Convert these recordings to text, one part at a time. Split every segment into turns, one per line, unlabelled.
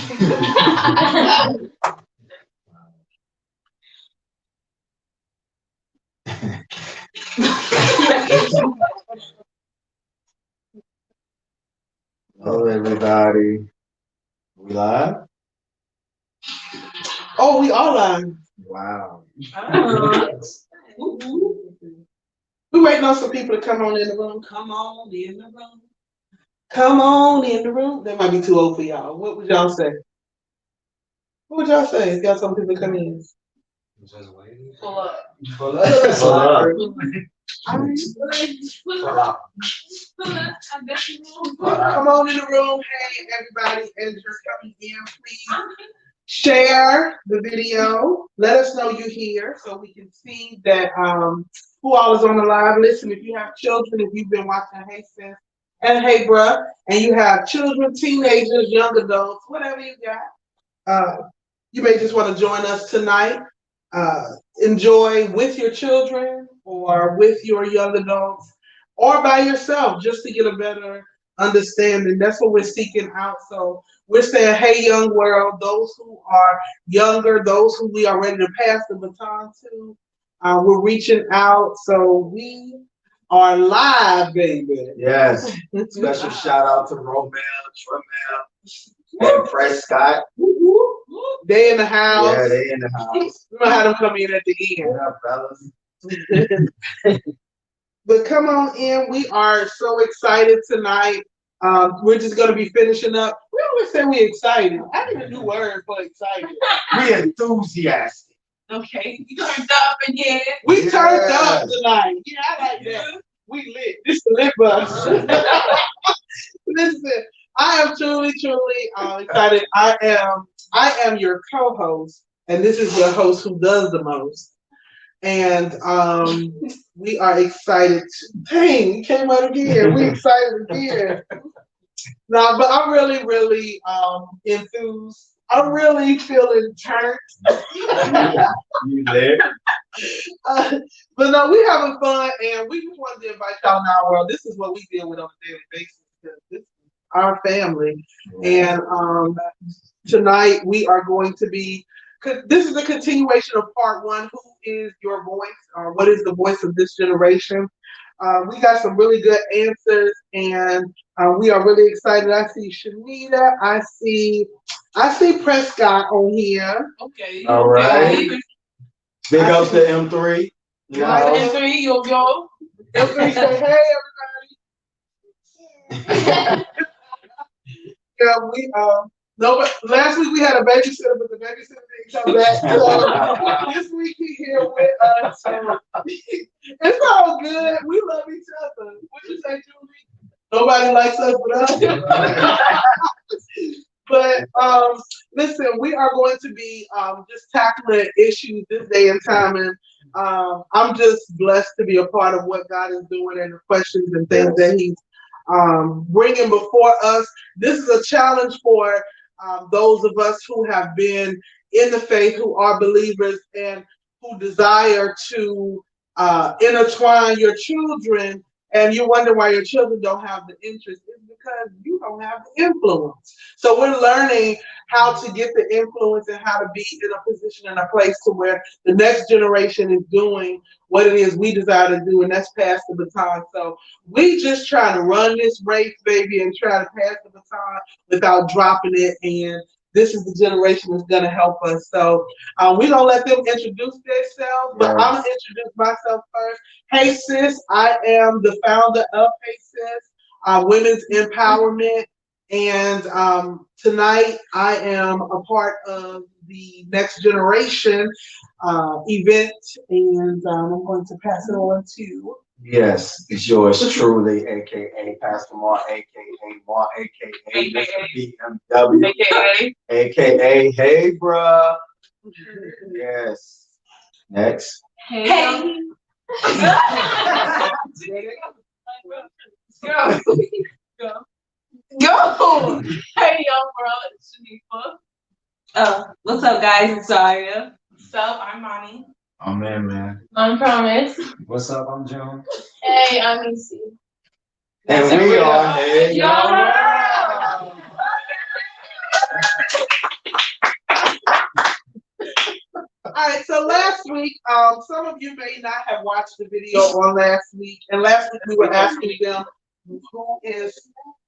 Hello, everybody. We live?
Oh, we are live.
Wow.
We're waiting on some people to come on in the room.
Come on in the room.
Come on in the room. That might be too old for y'all. What would y'all say? What would y'all say if y'all some people come in?
Just waiting.
Pull up.
Pull up. Pull up.
Come on in the room. Hey, everybody, as you're coming in, please share the video. Let us know you're here so we can see that who all is on the live. Listen, if you have children, if you've been watching Hey Sis and Hey Bruh, and you have children, teenagers, young adults, whatever you got, you may just want to join us tonight. Enjoy with your children or with your young adults or by yourself just to get a better understanding. That's what we're seeking out. So we're saying, hey, young world, those who are younger, those who we are ready to pass the baton to, we're reaching out. So we are live, baby.
Yes. Special shout out to Romel, Tremel, and Prescott.
They in the house.
Yeah, they in the house.
We're gonna have them come in at the end.
What up, fellas?
But come on in. We are so excited tonight. We're just gonna be finishing up. We always say we're excited. I need a new word for excited.
We enthusiastic.
Okay, you turned up again.
We turned up tonight. Yeah, I like that. We lit. This is the lit bus. Listen, I am truly excited. I am your co-host, and this is the host who does the most. And we are excited. Dang, you came out again. We excited again. No, but I'm really enthused. I'm really feeling turned.
You lit?
But no, we having fun, and we just wanted to invite y'all in our world. This is what we deal with on a daily basis because this is our family. And tonight we are going to be. This is a continuation of part one. Who is your voice? Or what is the voice of this generation? We got some really good answers, and we are really excited. I see Shanita. I see Prescott on here.
Okay.
All right. Big ups to M3.
M3, yo.
M3 say, hey, everybody. Yeah, no, but last week we had a babysitter, but the babysitter didn't come back. So this week he's here with us. So it's all good. We love each other. What you say, Julie? Nobody likes us but us. But listen, we are going to be just tackling issues this day and time, and I'm just blessed to be a part of what God is doing and the questions and things that He's bringing before us. This is a challenge for those of us who have been in the faith, who are believers, and who desire to intertwine your children, and you wonder why your children don't have the interest. It's because you don't have the influence. So we're learning how to get the influence and how to be in a position and a place to where the next generation is doing what it is we desire to do, and that's pass the baton. So we just try to run this race, baby, and try to pass the baton without dropping it. And this is the generation that's going to help us. So we're going to let them introduce themselves, but I'm going to introduce myself first. Hey, sis, I am the founder of Hey Sis, Women's Empowerment. And tonight I am a part of the Next Generation event, and I'm going to pass it on to.
Yes, it's yours truly, aka Pastor Mark, aka Mark, aka Mr. BMW, aka Hey Bruh. Yes. Next.
Hey. Go. Hey, young world, it's Shanifa.
What's up, guys? It's Zaria.
What's up? I'm Monty.
I'm in, man.
I'm Promise.
What's up? I'm John.
Hey, I'm Lucy.
And we are Hey
Young
Young World.
right, so last week, some of you may not have watched the video on last week, and last week we were asking them who is.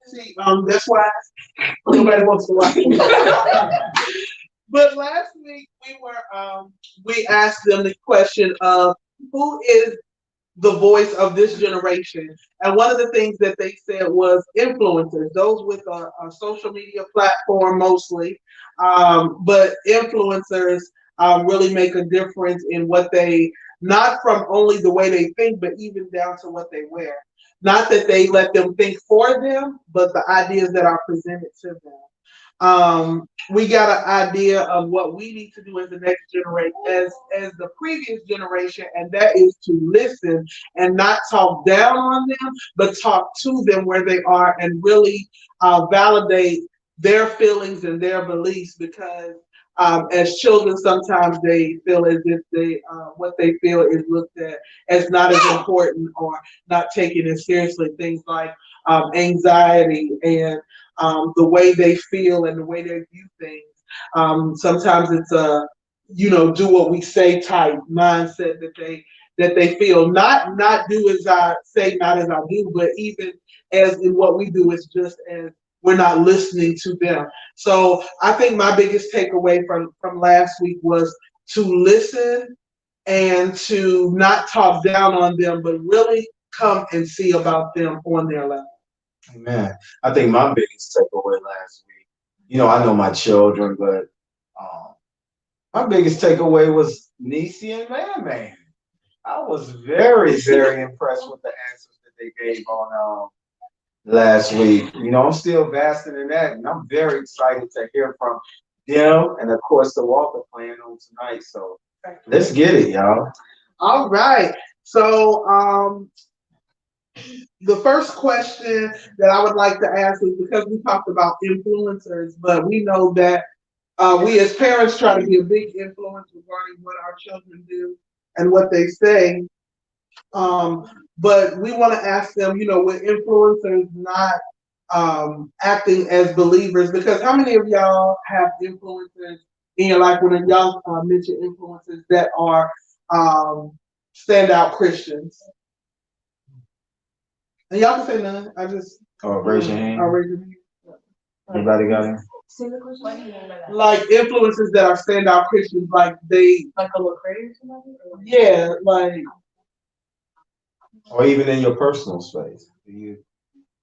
See, that's why nobody wants to watch. But last week we asked them the question of who is the voice of this generation, and one of the things that they said was influencers, those with a social media platform mostly, but influencers really make a difference in what they, not from only the way they think, but even down to what they wear. Not that they let them think for them, but the ideas that are presented to them. We got an idea of what we need to do as the next generation, as the previous generation, and that is to listen and not talk down on them, but talk to them where they are and really validate their feelings and their beliefs, because as children, sometimes they feel as if what they feel is looked at as not as important or not taken as seriously. Things like anxiety and the way they feel and the way they view things. Sometimes it's a do what we say type mindset that they feel. Not do as I say, not as I do, but even as in what we do is just as we're not listening to them. So I think my biggest takeaway from last week was to listen and to not talk down on them, but really come and see about them on their level.
Amen. I think my biggest takeaway last week, I know my children, but my biggest takeaway was Niecy and Man. I was very, very impressed with the answers that they gave on last week. I'm still basking in that, and I'm very excited to hear from them and, of course, the Walker playing on tonight. So let's get it, y'all.
All right. So the first question that I would like to ask is, because we talked about influencers, but we know that we as parents try to be a big influence regarding what our children do and what they say. But we want to ask them, with influencers not acting as believers, because how many of y'all have influencers in your life, when y'all mention influencers that are standout Christians? And y'all can say none. I just
Raise your hand.
raise your hand.
Anybody got it?
Like influencers that are standout Christians, like they
Like a little crazy or something?
yeah, like
Or even in your personal space.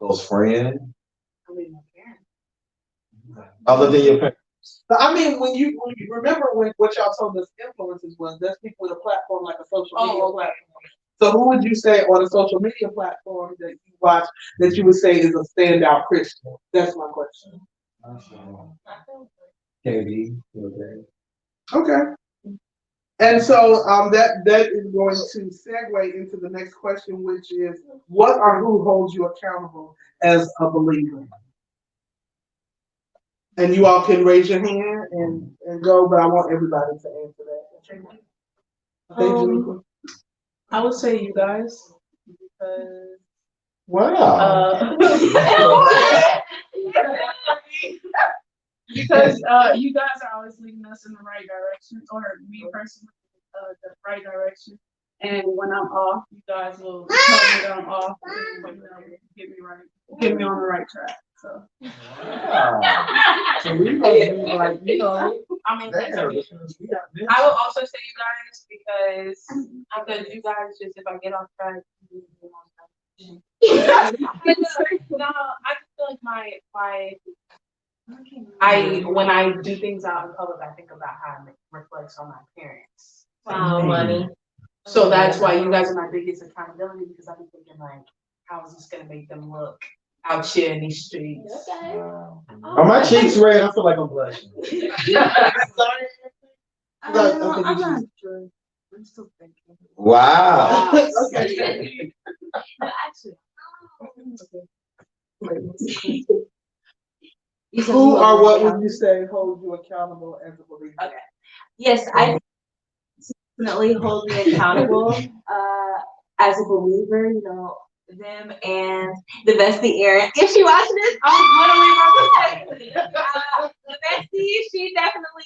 Those friends?
I mean, my parents.
Other than your parents?
I mean, when you remember what y'all told us influencers was, that's people with a platform like a social media platform. So who would you say on a social media platform that you watch that you would say is a standout Christian? That's my question.
KD.
Okay. And so that is going to segue into the next question, which is, what or who holds you accountable as a believer? And you all can raise your hand and go, but I want everybody to answer that.
I would say you guys, because
Wow.
because you guys are always leading us in the right direction, or me personally, the right direction. And when I'm off, you guys will tell me that I'm off and get me on the right track. So.
Wow.
So we must be like,
I mean, I will also say you guys because you guys just, if I get off track, you get on track. No, I just feel like when I do things out in public, I think about how it reflects on my parents.
Money.
So that's why you guys are my biggest accountability, because I'm thinking like, how is this gonna make them look out here in these streets?
Okay.
Wow. Are my cheeks red? I feel like I'm blushing.
I'm not sure. I'm still thinking.
Wow.
Okay.
Actually.
Who or what would you say holds you accountable as a believer?
Okay. Yes, I definitely hold me accountable as a believer, them and the bestie Erin. If she watching this, I'm literally about to say the bestie, she definitely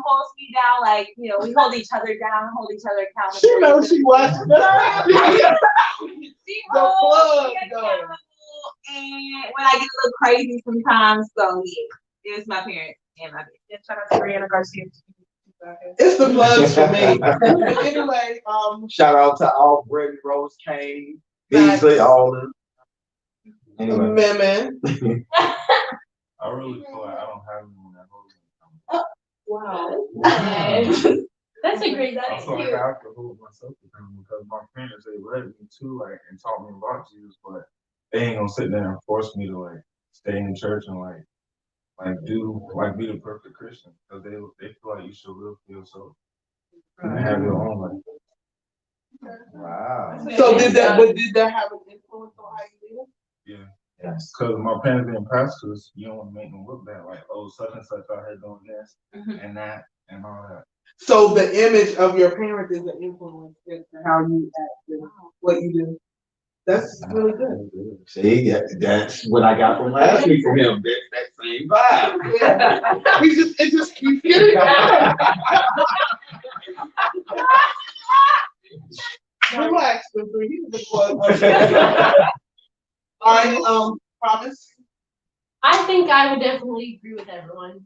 holds me down now. Like, you know, we hold each other down, hold each other accountable.
She knows she watching that.
She
The
holds
plug,
me
though.
accountable, and when I get a little crazy sometimes, so yeah, it's my parents and my baby.
Yeah, shout out to Brianna Garcia.
It's the plugs for me. But anyway,
Shout out to all Brittany, Rose, Kane,
Facts.
Beasley, all of them. Anyway.
man.
I really feel like I don't have anyone that holds me.
Wow.
That's a great.
I
That's
feel like
cute.
I have to hold myself accountable because my parents, they led me to like and taught me about Jesus, but they ain't gonna sit there and force me to like stay in church and like do like be the perfect Christian because they feel like you should live for yourself and have your own life.
Wow.
So did that have an influence on how you live?
Yeah.
Yes.
Because my parents being pastors, you don't want to make them look bad like, oh, such and such out here doing this and that and all that.
So the image of your parents is an influence in how you act and what you do. That's really good.
See, that's what I got from last week from him. That same vibe.
Yeah. It just keeps getting better. Relax, Spencer. He was the plug. All right, promise.
I think I would definitely agree with everyone.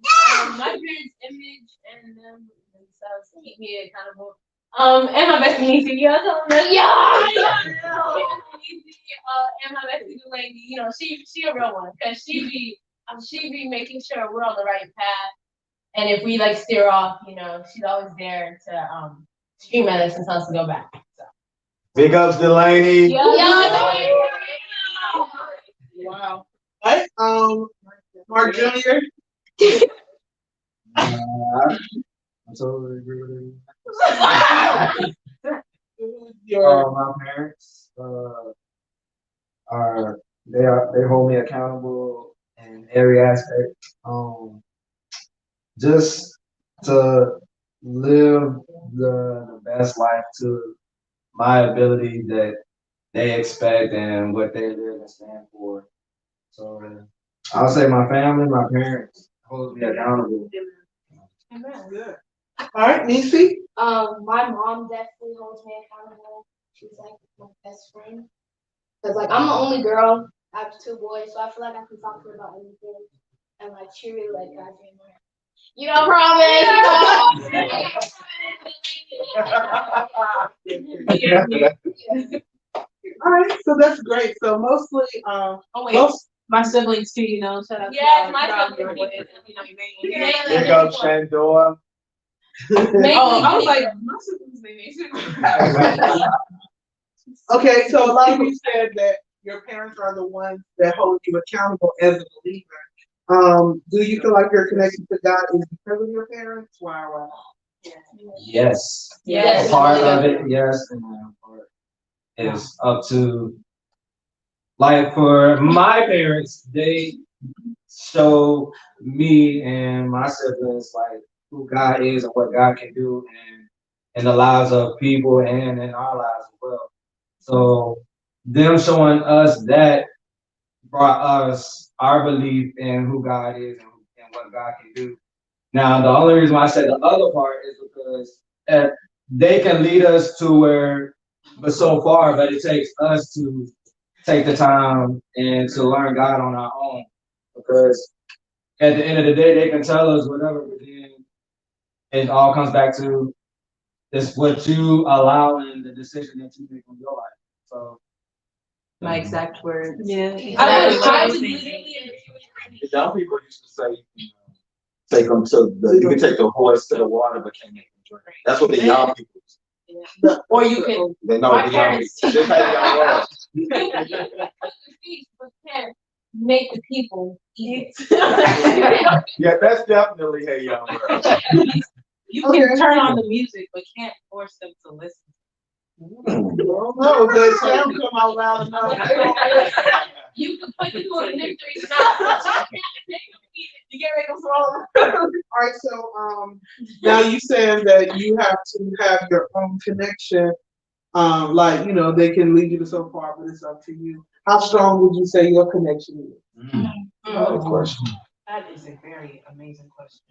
My parents' image and them themselves keep me accountable. And my bestie Niecy, you know, tell them, and my bestie lady, you know, she a real one, cause she be making sure we're on the right path. And if we like steer off, you know, she's always there to scream at us and tell us to go back. So.
Big ups, Delaney.
Wow. Right? Mark Jr.
I totally agree with you. My parents they hold me accountable in every aspect. Just to live the best life to my ability that they expect and what they live and stand for. So I'll say my family, my parents hold me accountable.
Good. All right, Niecy.
My mom definitely holds me accountable. She's like my best friend. Cause like I'm the only girl. I have 2 boys, so I feel like I can talk to her about anything. And like she really like guides me in my. You don't promise.
All right, so that's great. So mostly,
Oh wait,
most
my siblings too. You know, shout out to
Yes,
y'all.
my
Shout out to
siblings.
y'all.
Big up, Shandor.
Oh, I was like, my siblings name.
okay. So a lot of you said that your parents are the ones that hold you accountable as a believer. Do you feel like your connection to God is because of your parents? Wow.
Yes.
Yes.
Part of it, yes, and then part is up to like for my parents, they show me and my siblings like who God is and what God can do in the lives of people and in our lives as well. So them showing us that brought us our belief in who God is and what God can do. Now, the only reason why I said the other part is because they can lead us to where, but so far, but it takes us to take the time and to learn God on our own. Because at the end of the day, they can tell us whatever, but then it all comes back to it's what you allow and the decision that you make in your life. So
My exact words.
Yeah.
I would literally agree with
The young people used to say, take them to you can take the horse to the water, but can't make them drink. That's what the young people used to say.
Or you can.
They know
My
the young
parents-
people. Just how young was.
but can't make the people eat.
Yeah, that's definitely hey young girl.
You can turn on the music, but can't force them to listen.
No, the sound come out loud enough.
You can put the food in them 3 shots.
You get ready to swallow.
All right, so now you saying that you have to have your own connection. Like, you know, they can lead you to so far, but it's up to you. How strong would you say your connection is?
Good question.
That is a very amazing question.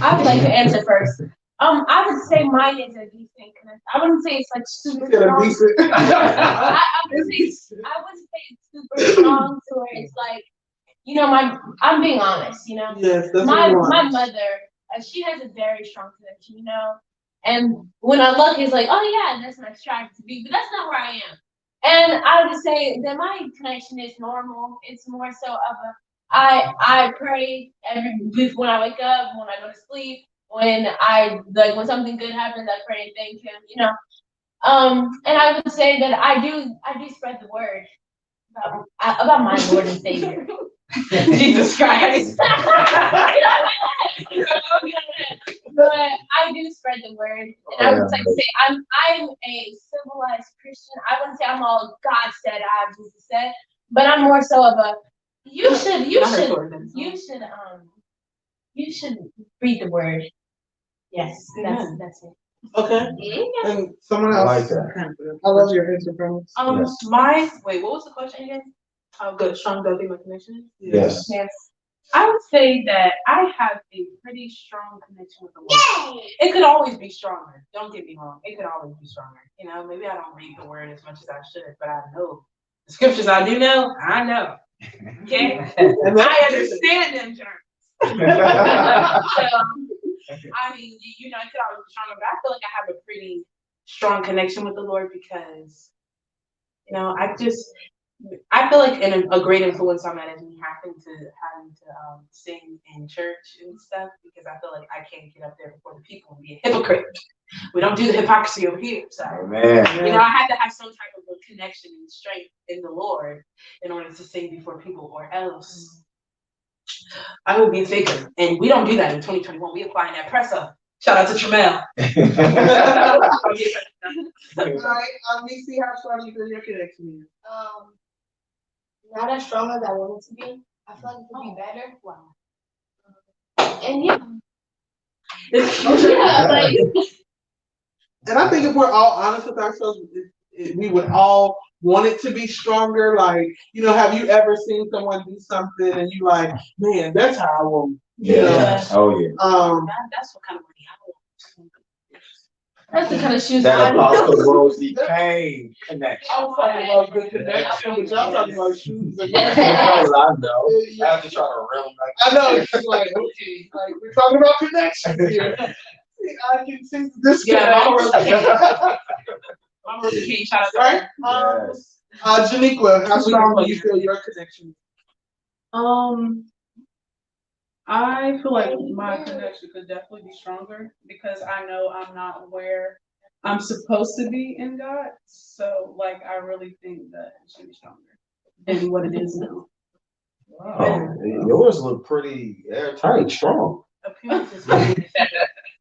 I would like to answer first. I would say mine is a decent connection. I wouldn't say it's like super
Get a
strong.
decent.
I would say it's super strong to where it's like, I'm being honest,
Yes, that's
my
what you want.
my mother, she has a very strong connection, and when I look, it's like, oh yeah, that's my strive to be, but that's not where I am. And I would say that my connection is normal. It's more so of a I pray when I wake up, when I go to sleep, when something good happens, I pray and thank him. And I would say that I do spread the word about my Lord and Savior. Jesus Christ. But I do spread the word, and I would like to say I'm a civilized Christian. I wouldn't say I'm all God said, I Jesus said, but I'm more so of a you should read the word. Yes, that's it.
Okay.
Yeah.
And someone
I
else.
like that.
I love your answer, promise.
Yes.
Wait, what was the question again? How good, strong do I think my connection is?
Yes.
Yes. I would say that I have a pretty strong connection with the Lord. It could always be stronger. Don't get me wrong. It could always be stronger. Maybe I don't read the word as much as I should, but I know the scriptures. I do know. I know. Okay. And I understand them terms. So, I mean, it could always be stronger, but I feel like I have a pretty strong connection with the Lord because, I feel like a great influence on that is me having to sing in church and stuff because I feel like I can't get up there before the people and be a hypocrite. We don't do the hypocrisy over here. So,
Man.
I had to have some type of a connection and strength in the Lord in order to sing before people, or else I would be a faker. And we don't do that in 2021. We applying that press up. Shout out to Tramel.
All right, Nisi, how strong you feel your connection is?
Not as strong as I want it to be. I feel like it could be better. Wow. And yeah.
And I think if we're all honest with ourselves, we would all want it to be stronger. Like, have you ever seen someone do something and you like, man, that's how I want.
Oh yeah.
That's what kind of money I want.
That's the kind of shoes
That
I
Apostle Rosie Kane connection.
I was talking about good connection, but y'all talking about shoes.
I know. I have to try to reel them back.
I know. It's like, okay, like we're talking about connections here. I can see this.
Yeah, Mama Rosie King, shout out to her.
Right?
Yes.
Janiqua, how strong do you feel your connection?
I feel like my connection could definitely be stronger because I know I'm not where I'm supposed to be in God. So, I really think that it should be stronger than what it is now.
Wow. Yours look pretty airtight, strong.
Appearance is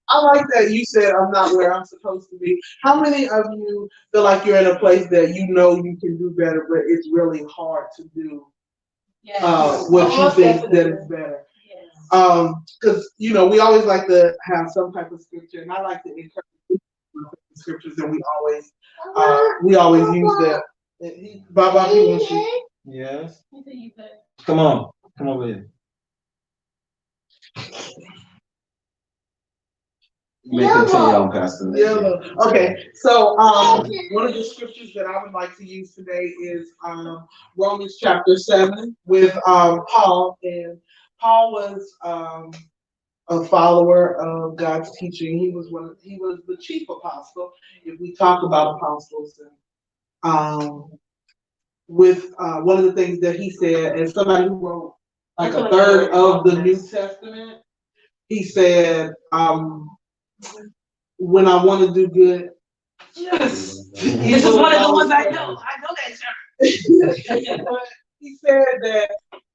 I like that you said I'm not where I'm supposed to be. How many of you feel like you're in a place that you know you can do better, but it's really hard to do what you think that is better? Because we always like to have some type of scripture, and I like to encourage scriptures, and we always use that. Baba,
Yes. Come on, come over here. You may continue on, Pastor.
Okay, so one of the scriptures that I would like to use today is Romans chapter 7 with Paul, and Paul was a follower of God's teaching. He was the chief apostle. If we talk about apostles, and with one of the things that he said, and somebody who wrote like a third of the New Testament, he said, when I want to do good.
Yes. This is one of the ones I know. I know that term.
He said that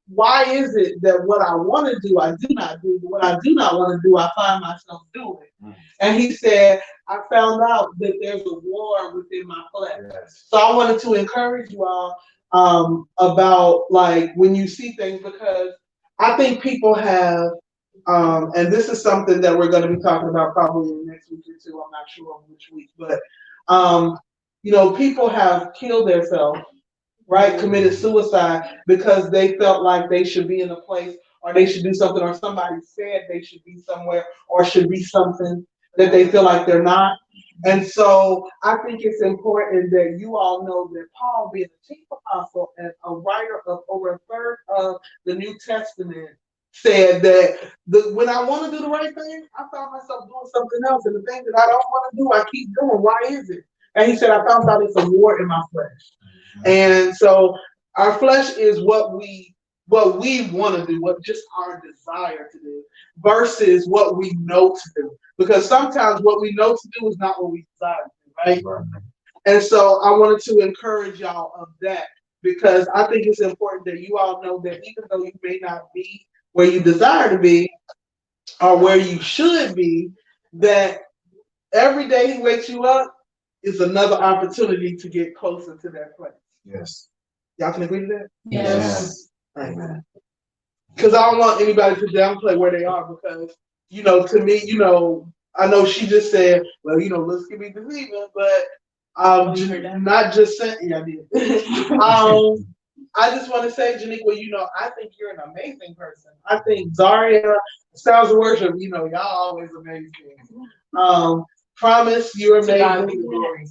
why is it that what I want to do, I do not do, but what I do not want to do, I find myself doing. And he said, I found out that there's a war within my flesh. Yes. So I wanted to encourage you all about when you see things, because I think people have, and this is something that we're going to be talking about probably in the next week or two. I'm not sure which week, but people have killed themselves, right? Committed suicide because they felt like they should be in a place, or they should do something, or somebody said they should be somewhere, or should be something, that they feel like they're not. And so I think it's important that you all know that Paul, being a chief apostle and a writer of over a third of the New Testament, said that when I want to do the right thing, I found myself doing something else. And the thing that I don't want to do, I keep doing. Why is it? And he said, I found out it's a war in my flesh. And so our flesh is what we want to do, what just our desire to do, versus what we know to do. Because sometimes what we know to do is not what we desire to do, right? And so I wanted to encourage y'all of that, because I think it's important that you all know that even though you may not be where you desire to be or where you should be, that every day he wakes you up is another opportunity to get closer to that place.
Yes.
Y'all can agree to that?
Yes.
Amen. Because I don't want anybody to downplay where they are, because, to me, I know she just said, well, looks can be deceiving, but not just saying, yeah, I did. I just want to say, Janiqua, I think you're an amazing person. I think Zaria, Styles of Worship, y'all always amazing. Promise, you're amazing.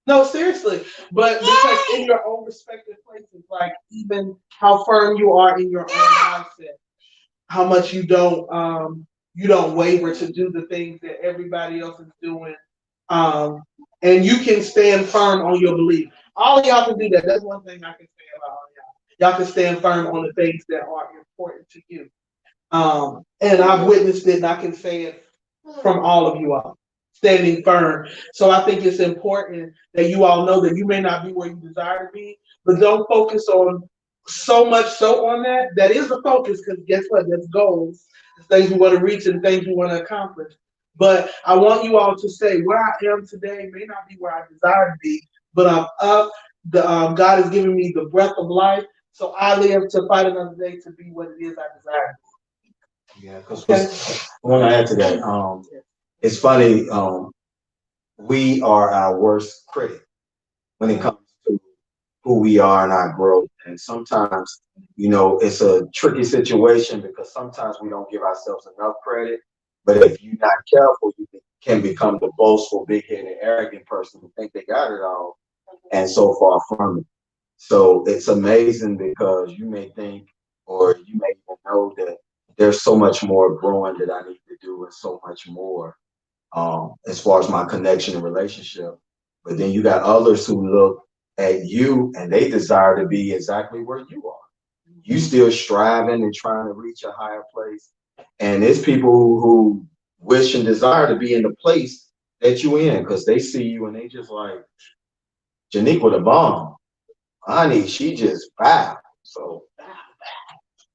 No, seriously. But because in your own respective places, like even how firm you are in your own mindset, how much you don't waver to do the things that everybody else is doing. And you can stand firm on your belief. All of y'all can do that. That's one thing I can say about all y'all. Y'all can stand firm on the things that are important to you. And I've witnessed it, and I can say it from all of you all, standing firm. So I think it's important that you all know that you may not be where you desire to be, but don't focus on so much so on that. That is the focus, because guess what? That's goals, things we want to reach and things we want to accomplish. But I want you all to say, where I am today may not be where I desire to be, but I'm up. God has given me the breath of life, so I live to fight another day to be what it is I desire.
Yeah, because I want to add to that. It's funny. We are our worst critic when it comes to who we are and our growth. And sometimes, it's a tricky situation, because sometimes we don't give ourselves enough credit. But if you're not careful, you can become the boastful, big-headed, arrogant person who think they got it all, and so far from it. So it's amazing, because you may think, or you may even know that there's so much more growing that I need to do, and so much more as far as my connection and relationship. But then you got others who look at you and they desire to be exactly where you are. You still striving and trying to reach a higher place. And it's people who wish and desire to be in the place that you in, because they see you and they just like, Janiqua the bomb. Honey, she just bow. So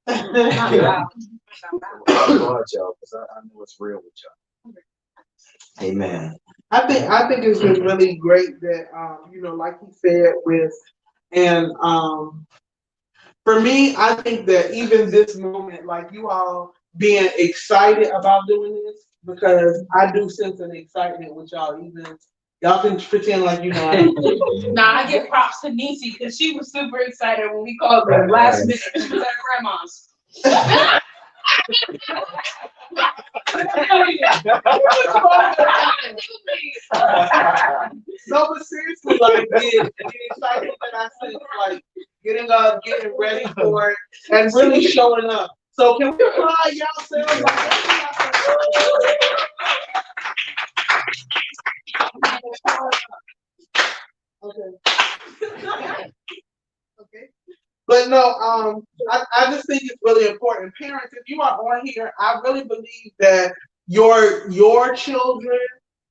I love y'all, because I know it's real with y'all. Amen.
I think it's been really great that like he said and for me, I think that even this moment, like you all being excited about doing this, because I do sense an excitement with y'all. Even y'all can pretend like you know.
Nah, I give props to Nisi, because she was super excited when we called her last minute. She was at grandma's.
No, but seriously, like the excitement that I sense, like getting up, getting ready for it, and really showing up. So can we applaud yourselves? Okay. Okay. But no, I just think it's really important. Parents, if you are on here, I really believe that your children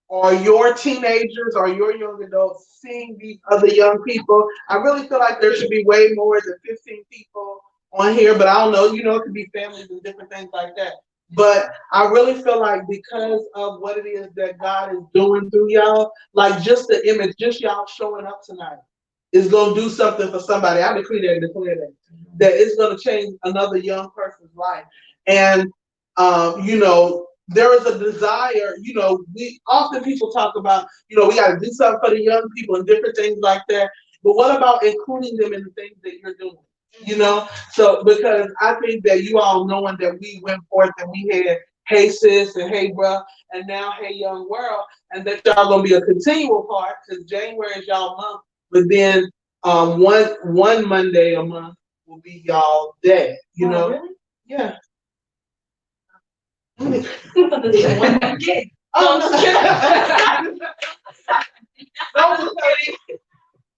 or your teenagers or your young adults seeing these other young people, I really feel like there should be way more than 15 people on here, but I don't know, it could be families and different things like that. But I really feel like because of what it is that God is doing through y'all, like just the image, just y'all showing up tonight is going to do something for somebody. I decree that and declare that it's going to change another young person's life. And, there is a desire, we often people talk about, we got to do something for the young people and different things like that. But what about including them in the things that you're doing? So because I think that you all knowing that we went forth and we Hey Sis and Hey Bruh, and now Hey Young World, and that y'all gonna be a continual part because January is y'all month, but then one Monday a month will be y'all day. You know? Really? Yeah. Oh,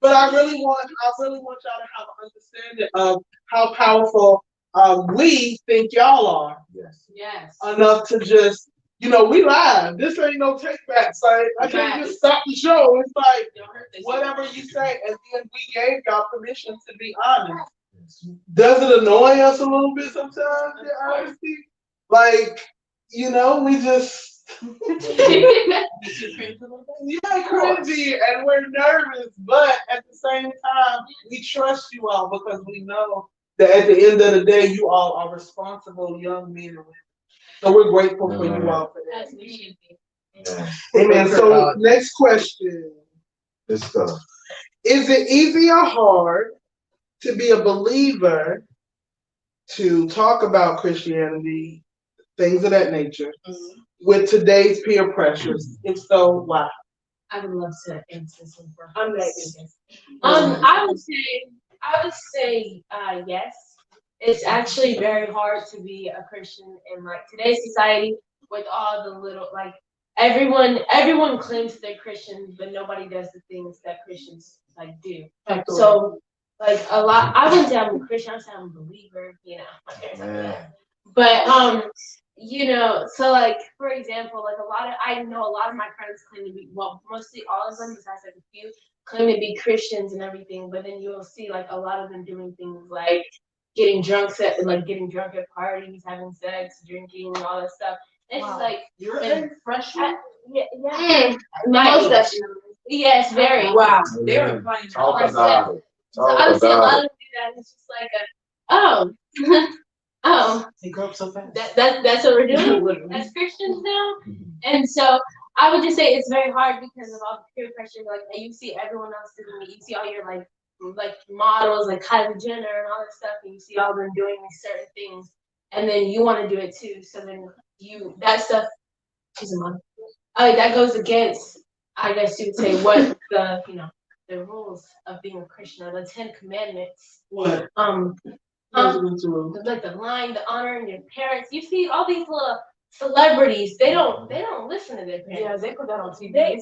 but I really want y'all to have an understanding of how powerful we think y'all are.
Yes.
Yes.
Enough to just, we live. This ain't no take back site. I can't just stop the show. It's like whatever you say, and then we gave y'all permission to be honest. Does it annoy us a little bit sometimes, the honesty? Like, we just yeah, cringy, and we're nervous, but at the same time, we trust you all because we know that at the end of the day, you all are responsible young men and women. So we're grateful for you all for that.
As we should be.
Yeah.
Amen. So next question.
Good stuff.
Is it easy or hard to be a believer, to talk about Christianity, things of that nature, with today's peer pressures? If so, why?
I would love to answer some for
I'm ready.
I would say yes. It's actually very hard to be a Christian in like today's society with all the little like everyone claims they're Christians, but nobody does the things that Christians like do. So like a lot I wouldn't say I'm a Christian, I would say I'm a believer,
Yeah.
But so like for example, like I know a lot of my friends claim to be mostly all of them besides like a few claim to be Christians and everything, but then you'll see like a lot of them doing things like getting drunk at parties, having sex, drinking, and all that stuff. It's just like
You're a freshman?
yeah.
Most
Right. Yes, very.
Wow.
They were
playing
Talk about it.
So I would say a lot of them do that. And it's just like oh,
They grow up so fast.
that's what we're doing as Christians now. And so I would just say it's very hard because of all the peer pressure. Like you see everyone else doing it. You see all your like models like Kylie Jenner and all this stuff, and you see all them doing these certain things, and then you want to do it too. So then that stuff. She's a mom. That goes against, I guess you would say, what the rules of being a Christian are, the 10 Commandments.
What?
Like the lying, the honoring your parents. You see all these little celebrities. They don't listen to their parents.
Yeah, they put that on TV.
They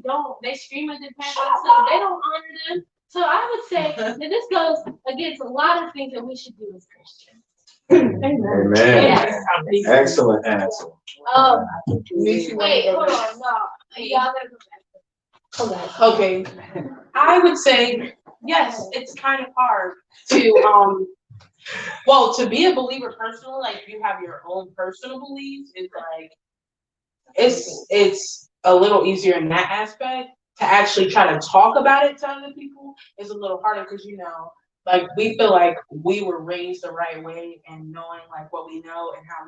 don't. They scream at their parents. So they don't honor them. So I would say that this goes against a lot of things that we should do as Christians.
Amen.
Yes.
Excellent answer.
Wait, hold on. No, y'all gotta go back.
Okay. I would say yes, it's kind of hard to to be a believer personally, like you have your own personal beliefs, it's like it's a little easier in that aspect. To actually try to talk about it to other people is a little harder because like we feel like we were raised the right way and knowing like what we know and how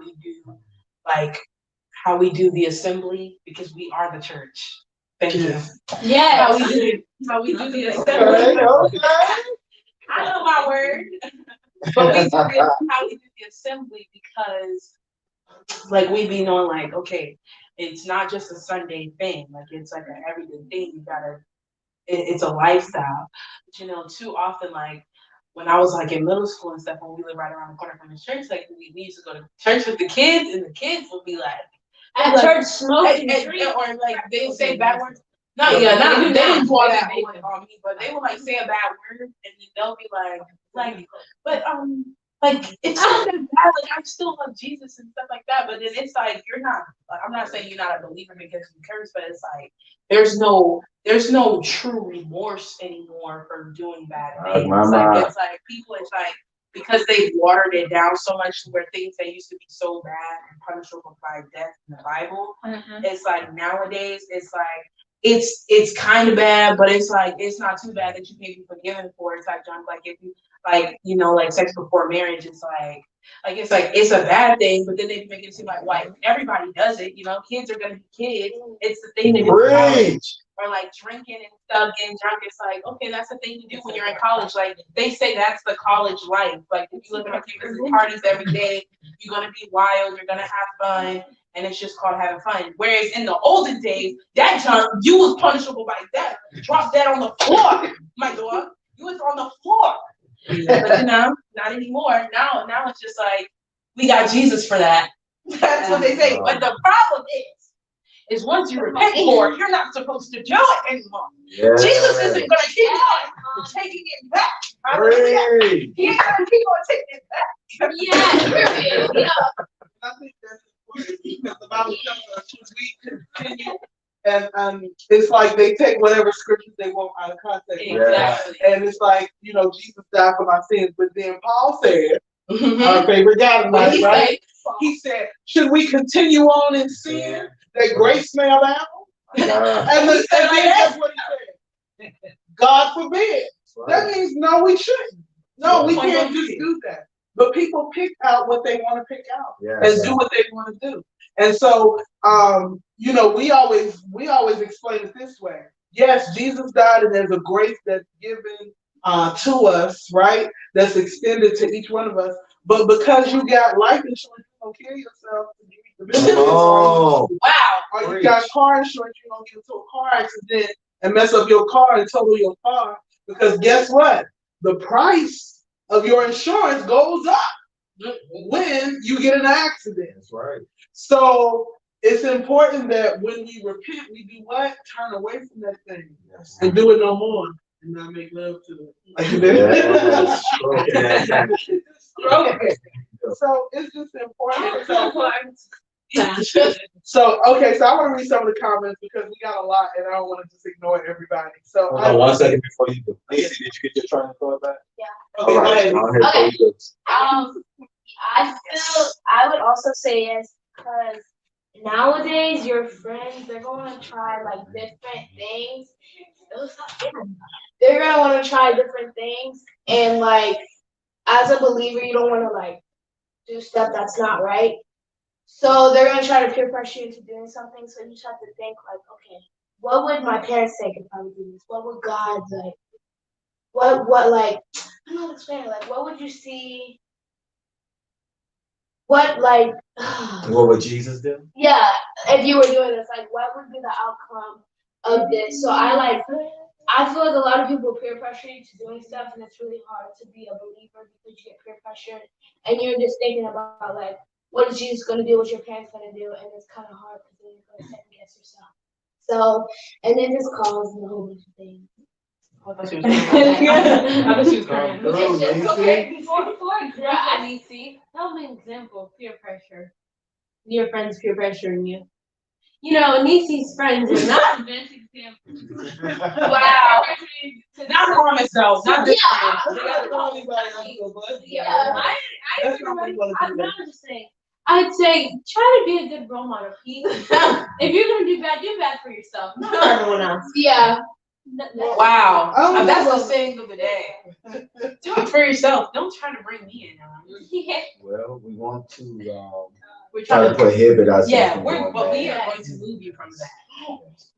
we do the assembly because we are the church. Thank you.
Yes.
How we do the assembly. I know my word. But how we do the assembly because like we be knowing like, okay, it's not just a Sunday thing, like it's like an everyday thing. It's a lifestyle. But too often like when I was like in middle school and stuff, when we lived right around the corner from the church, like we used to go to church with the kids and the kids would be like
at church smoking
or like they would say bad words. They didn't do all that on me, but they would like say a bad word and then they'll be like, but like it's not that bad. Like I still love Jesus and stuff like that. But then it's like you're not. Like, I'm not saying you're not a believer because you curse, but it's like there's no true remorse anymore for doing bad things. It's like people. It's like because they've watered it down so much where things that used to be so bad and punishable by death in the Bible. It's like nowadays it's like. It's kind of bad, but it's like it's not too bad that you can't be forgiven for it type junk. Like if you like sex before marriage, it's it's a bad thing, but then they make it seem like everybody does it. Kids are gonna be kids. It's the thing that or like drinking and stuff, getting drunk. It's like, okay, that's the thing you do when you're in college. Like they say that's the college life. Like if you live in a campus, parties every day, you're gonna be wild, you're gonna have fun, and it's just called having fun. Whereas in the olden days, that time you was punishable by death. Drop dead on the floor, my dog. You was on the floor. But you know, not anymore. Now it's just like we got Jesus for that. That's what they say. But the problem is once you repent for it, you're not supposed to do it anymore.
Yeah.
Jesus isn't gonna keep on taking it back. Hallelujah. He's gonna keep on taking it back.
Yeah, yeah.
I think that's important because the Bible tells us should we continue, and it's like they take whatever scriptures they want out of context.
Exactly.
And it's like, you know, Jesus died for my sins, but then Paul said, our favorite guy tonight, right? He said, should we continue on in sin that grace may abound? And then that's what he said. God forbid. That means no, we shouldn't. No, we can't just do that. But people pick out what they want to pick out and do what they want to do. And so, you know, we always explain it this way. Yes, Jesus died, and there's a grace that's given to us, right? That's extended to each one of us. But because you got life insurance, you don't kill yourself.
Oh,
wow! Or you got car insurance, you don't get into a car accident and mess up your car and total your car. Because guess what? The price of your insurance goes up when you get in an accident.
That's right.
So it's important that when we repent, we do what? Turn away from that thing and do it no more, and not make love to it. Like you did. So it's just important. So okay, so I want to read some of the comments because we got a lot, and I don't want to just ignore everybody. So
hold on 1 second before you do. Lacey, did you get your train of thought back?
Yeah.
Okay,
all right.
I would also say yes, because nowadays your friends, they're going to try like different things. They're gonna want to try different things, and like as a believer, you don't want to like do stuff that's not right. So they're gonna try to peer pressure you into doing something. So you just have to think like, okay, what would my parents think if I would do this? What would God like? What like? I don't know how to explain it. Like, what would you see? What like?
What would Jesus do?
Yeah, if you were doing this, like, what would be the outcome of this? So I feel like a lot of people peer pressure you to doing stuff, and it's really hard to be a believer because you get peer pressured, and you're just thinking about like, what is Jesus going to do? What's your parents going to do? And it's kind of hard because then you're going to second guess yourself. So, and then this causes a whole bunch of things.
I thought she was crying.
Okay, before
Nisi, tell me an example of peer pressure. Your friends peer pressuring you. You know, Nisi's friends are not the best example.
Wow. Not promise though. Not this
Yeah,
I'm just saying. I'd say try to be a good role model, Pete. If you're gonna do bad for yourself, not for everyone else.
Yeah.
Wow. That's the saying of the day. Do it for yourself. Don't try to bring me in.
Well, we want to
We're
try to prohibit ourselves.
Yeah,
from
we
doing
are
that.
going to move you from that.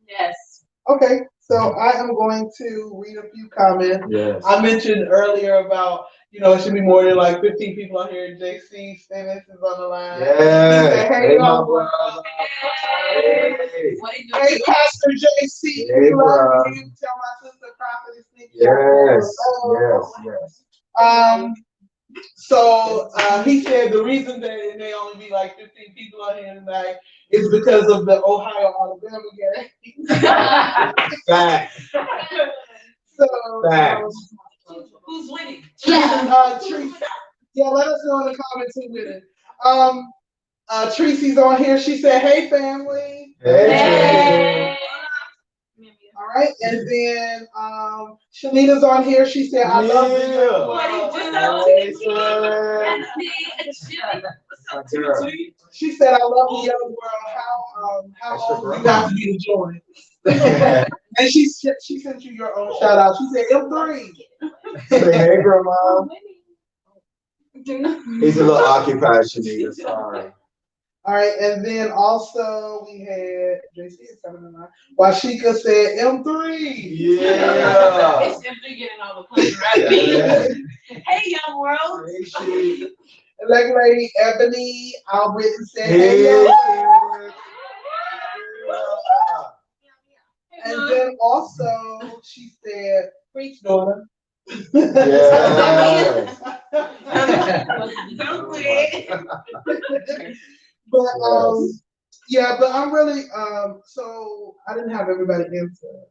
Yes.
Okay, so I am going to read a few comments.
Yes.
I mentioned earlier about, you know, it should be more than like 15 people out here. JC Stennis is on the line.
Yeah.
Hey,
my
y'all.
brother.
Hey, Pastor JC.
Hey,
Love
bro.
you. Tell my sister Prophetess Nikki.
Yes.
So he said the reason that it may only be like 15 people out here tonight is because of the Ohio-Alabama game.
Facts.
Who's winning?
Teresa. Yeah, let us know in the comments who winning. Tracy's on here. She said, "Hey, family."
Hey.
All right, and then Shanita's on here. She said, "I love you." She said, "I love the young world. How old you got to be to join?" And she sent you your own shout out. She said, "M3."
Say, hey, grandma. He's a little occupied, Shanita. Sorry.
All right, and then also we had JC is coming in line. Washika said M3.
Yeah.
It's simply getting all the pleasure out of me. Hey, young world.
Hey, she.
Black lady Ebony Albritton said, "Hey, yo."
Yeah.
And then also she said, "Preach, daughter."
Yes.
Don't quit.
But yeah, but I'm really so I didn't have everybody answer.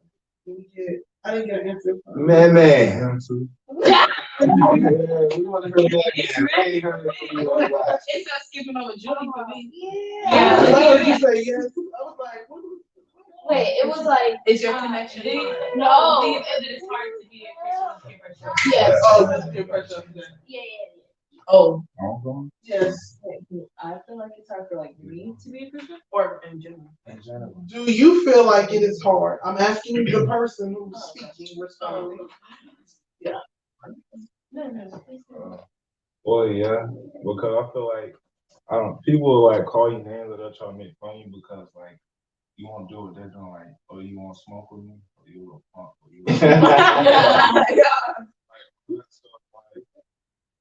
I didn't get an answer.
Man.
Him too.
Yeah, we want to hear that again. We ain't heard it from you in a while.
It's not skipping over Julie for me.
Yeah, I heard you say yes. I was like, what?
Wait, it was like
Is your connection?
no.
Do you feel that it's hard to be a Christian with peer pressure?
Yes.
Oh, this is your pressure.
Yeah.
Oh,
Awesome.
yes.
I feel like it's hard for like me to be a Christian or in general.
In general.
Do you feel like it is hard? I'm asking the person who's speaking, responding. Yeah.
Well, yeah, because I feel like people will like call you names or they'll try to make fun of you because like you won't do what they're doing, like, oh, you want to smoke with me, or you will punk, or you will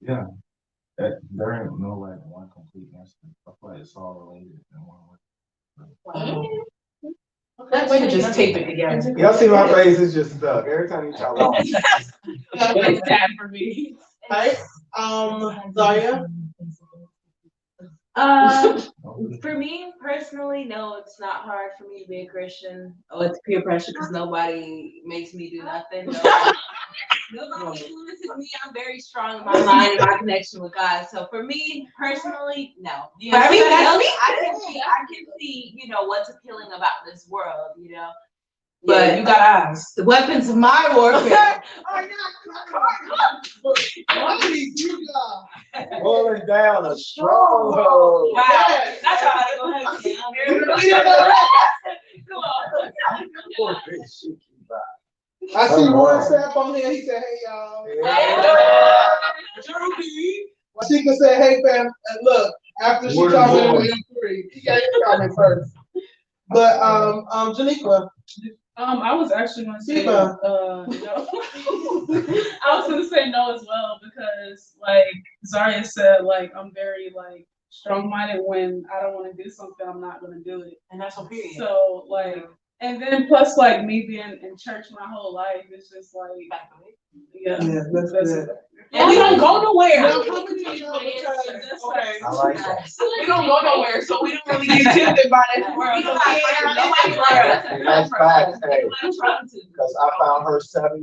yeah, there ain't no like one complete answer. I feel like it's all related in one way.
That's way to just tape it together.
Y'all see my face is just stuck. Every time you talk about it.
It's sad for me.
Right? Zaya?
For me personally, no, it's not hard for me to be a Christian. Oh, it's peer pressure because nobody makes me do nothing. Nobody influences me. I'm very strong in my mind and my connection with God. So for me personally, no.
But I mean, that's me.
I can see, what's appealing about this world,
But
Yeah,
you got eyes.
the weapons of my warfare.
Pulling down a stronghold.
Wow. That's how I go ahead. Come on.
Poor bitch, she keep by.
I see Roy Sapp on here. He said, "Hey y'all." She can say, "Hey fam," and look after she
Word
commented on
voice.
M3. He got his comment first. But Janiqua,
I was actually gonna say
Diva.
no. I was gonna say no as well because like Zaria said, like I'm very like strong-minded. When I don't want to do something, I'm not gonna do it.
And that's on period.
So like, and then plus like me being in church my whole life, it's just like yeah,
that's good.
And we don't go nowhere.
Now, how many of y'all
Okay.
I like that.
We don't go nowhere, so we don't really get tempted by this world.
We don't
So,
have
yeah,
nobody
yeah.
And that's facts, hey.
I'm trying to.
Because I found her 7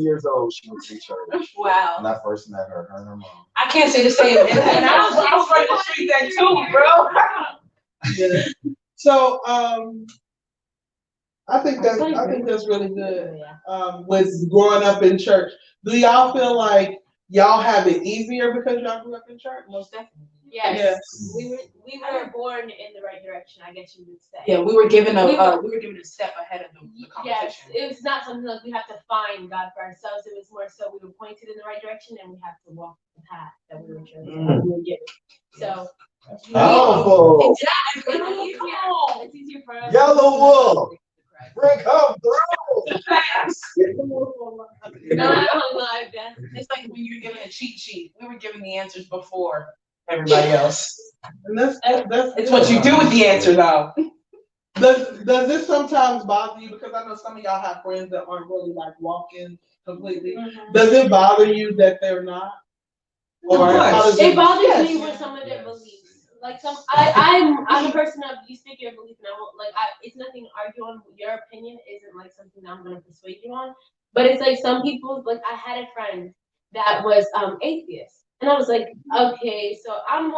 years old, she was in church.
Wow.
When I first met her and her mom.
I can't say the same. And I was right to street that too, bro.
Yeah. So I think that's really good. With growing up in church, do y'all feel like y'all have it easier because y'all grew up in church?
Most definitely.
Yes. We were born in the right direction, I guess you would say.
Yeah, we were given a step ahead of the
Yes,
competition.
it was not something like we have to find God for ourselves. It was more so we were pointed in the right direction and we have to walk the path that we were chosen. We were given. So
Powerful.
exactly. It's easier for us.
Yellow wolf. Bring come through.
No, like that.
It's like when you're given a cheat sheet. We were given the answers before everybody else.
And that's
It's what you do with the answer, though.
Does this sometimes bother you? Because I know some of y'all have friends that aren't really like walking completely. Does it bother you that they're not? Or how does
It bothers
Yes.
me with some of their beliefs. Like I'm a person of you speak your belief and I won't it's nothing to argue on. Your opinion isn't like something that I'm gonna persuade you on. But it's like some people, like I had a friend that was atheist. And I was like, okay, so I'm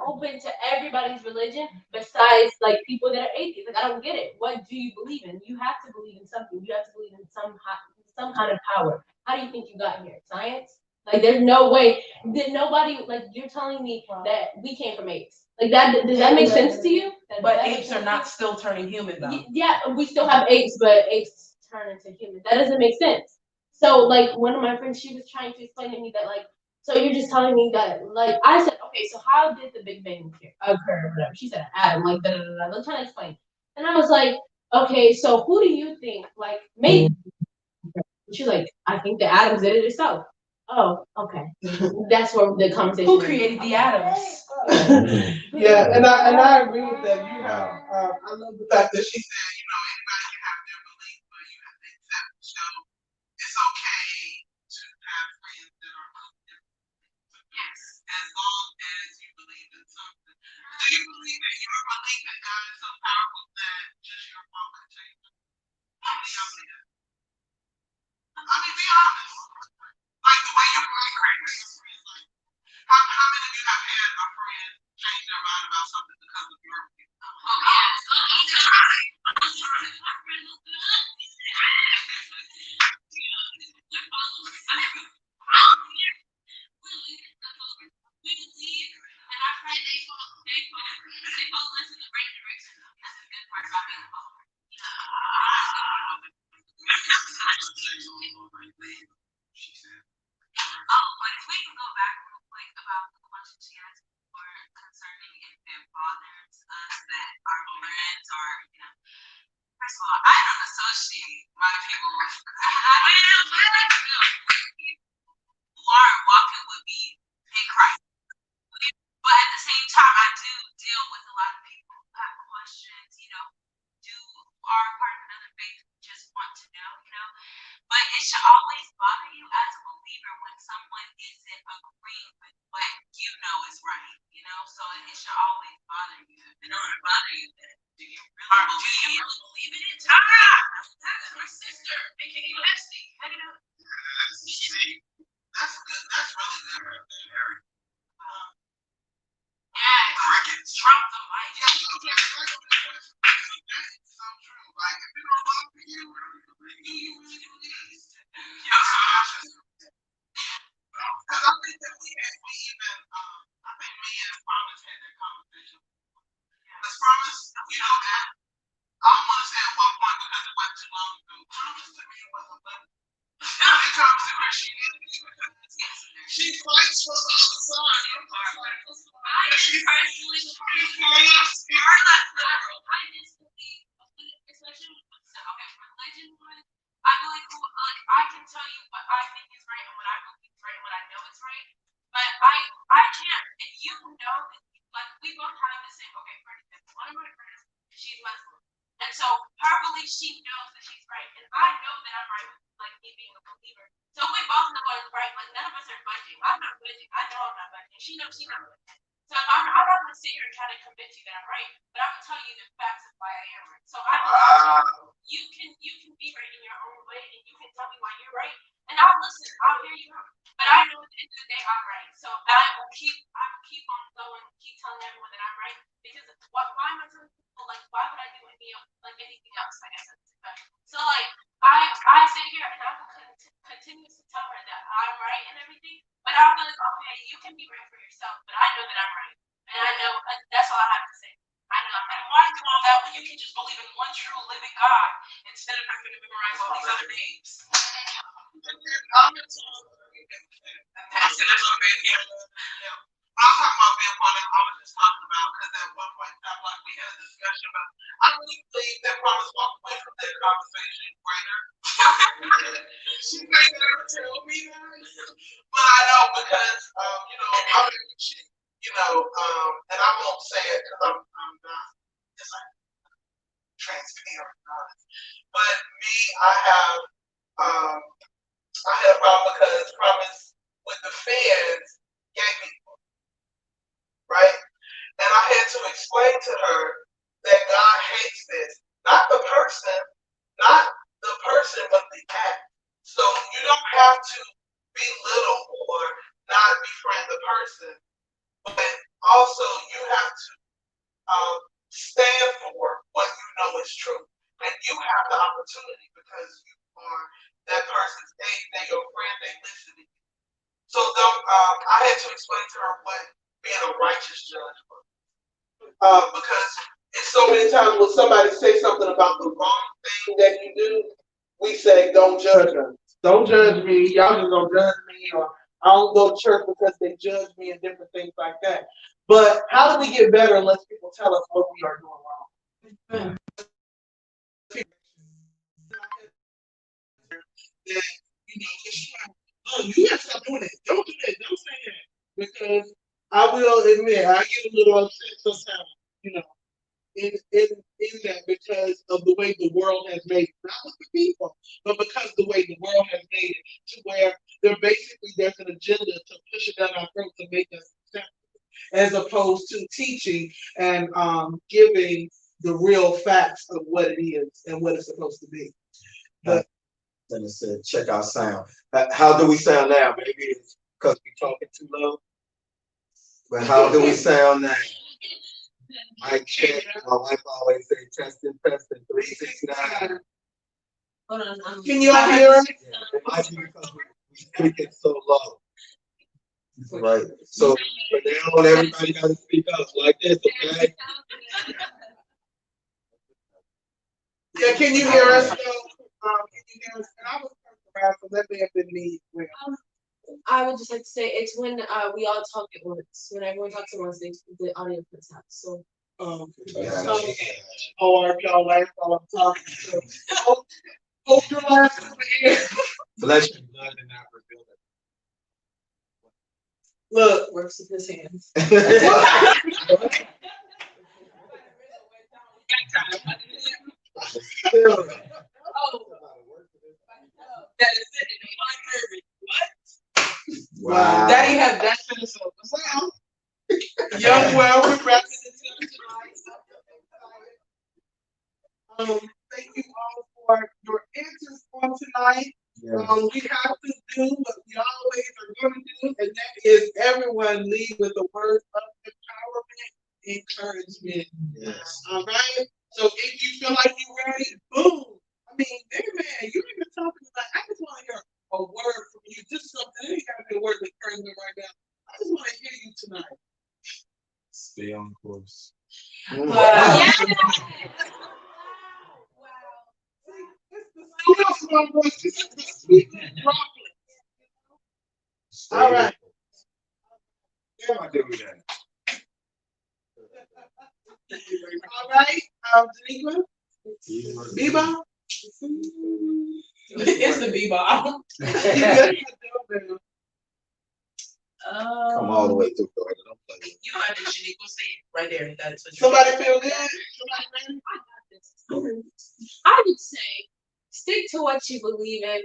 open to everybody's religion besides like people that are atheists. Like I don't get it. What do you believe in? You have to believe in something. You have to believe in some kind of power. How do you think you got here? Science? Like there's no way that nobody like you're telling me that we came from apes. Like that does that make sense to you?
But apes are not still turning human, though.
Yeah, we still have apes, but apes turn into humans. That doesn't make sense. So like one of my friends, she was trying to explain to me that like, so you're just telling me that like I said,
okay, so how did the Big Bang occur? Whatever. She said, Adam, like, da da da da. Let's try to explain. And I was like, okay, so who do you think, like, made? She's like, I think the atoms did it itself. Oh, okay. That's where the conversation.
Who created the atoms?
Yeah, and I agree with that. You know, I love the fact that she said, you know, anybody can have their belief, but you have to accept. So it's okay to have friends that are of different beliefs. Yes, as long as you believe in something. Do you believe that your belief in God is so powerful that just your mom could change it? How many of y'all believe that? I mean, be honest. Like the way your mind cracks. Like, how many of you have had a friend change their mind about something because of your belief? Oh, yes. But if we can go back real quick about the question she asked before concerning if it bothers us that our friends are, you know, first of all, I don't associate my people with, people who aren't walking with me in Christ. But at the same time, I do deal with a lot of people who have questions, you know, who are part of another faith who just want to know, you know. But it should always bother you as a believer when someone isn't agreeing with what you know is right, you know. So it should always bother you. If it doesn't bother you, then do you really believe in it? That's my sister, aka Leslie. How do you know? That's good. That's really good right there. Yeah, crickets. Trump the mic. Yeah, that's so true. Like, if it don't work for you, do you really believe? Because I think that we even, I think me and Promise had that conversation. Because Promise, you know, I don't want to say at one point because it wasn't too long ago. Promise to me was a little. Now it comes to Christianity because she fights for the other side. I personally, I just believe, especially with religion one, I believe like I can tell you what I think is right and what I believe is right and what I know is right. But I can't, and you know that like we both have the same, okay, for example, one of my friends, she's Muslim. And so her belief, she knows that she's right. And I know that I'm right with like me being a believer. So we both know what is right. Like none of us are budging. I'm not budging. I know I'm not budging. She knows she's not budging. So I'm not gonna sit here and try to convince you that I'm right, but I'm gonna tell you the facts of why I am right. So I believe you can be right in your own way and you can tell me why you're right. And I'll listen, I'll hear you out. But I know at the end of the day I'm right. So I will keep on going, keep telling everyone that I'm right. Because why am I telling people like why would I do anything else? Like I said. So like I sit here and I will continue to tell her that I'm right and everything. But I'm like, okay, you can be right for yourself, but I know that I'm right. And I know that's all I have to say. I know I'm right. Why do all that when you can just believe in one true living God instead of having to memorize all these other names? I'm talking about being one that I was just talking about because at one point in time, like we had a discussion about, I really believe that Promise walked away from that conversation greater. She may never tell me that, but I know because, you know, I mean, you know, and I won't say it because I'm not, it's like transparent, honest. But me, I had a problem because Promise with the feds gave me, right? And I had to explain to her that God hates this. Not the person, but the act. So you don't have to belittle or not befriend the person, but also you have to stand for what you know is true. And you have the opportunity because you are that person's they're your friend, they listen to you. So I had to explain to her what being a righteous judge was. Because it's so many times when somebody says something about the wrong thing that you do, we say, don't judge us. Don't judge me. Y'all just don't judge me. Or I don't go to church because they judge me and different things like that. But how do we get better unless people tell us what we are doing wrong? That, oh, you gotta stop doing that. Don't do that. Don't say that. Because I will admit, I get a little upset sometimes, you know, in that because of the way the world has made it. Not with the people, but because the way the world has made it to where there's an agenda to push it down our throats to make us accept it, as opposed to teaching and giving the real facts of what it is and what it's supposed to be. But
And it said, check our sound. How do we sound now? Maybe it's because we're talking too low. But how do we sound now? Mic check. My wife always say testing, 369.
Hold on.
can you all hear us?
Yeah, it might be because we speak it so low. Right. So from now on, everybody got to speak up like this, okay?
Yeah, can you hear us? Can you hear us? And I was around, so that may have been me.
I would just like to say it's when we all talk at once. When everyone talks at once, the audio cuts out. So
Or if y'all like while I'm talking. So, hold your laughs over here.
Flesh and blood and not revealed.
Look.
Works with his hands.
Wow.
Daddy has that Minnesota. Well, young, well, represented tonight. Thank you all for your answers on tonight.
Yes.
We have to do what we always are going to do, and that is everyone lead with a word of empowerment, encouragement.
Yes.
All right. So if you feel like you're ready, boom. I mean, man, you ain't been talking about. I just want to hear a word from you, just something. It ain't got to be a word of encouragement right now. I just want to hear you tonight.
Stay on course.
Wow. All right.
How do that?
All right. Danica? Beba?
It's the bebop.
Come all the way through. Don't play with it.
You don't have to Shaniqua say it right there. That's what
Somebody feel good?
I would say stick to what you believe in,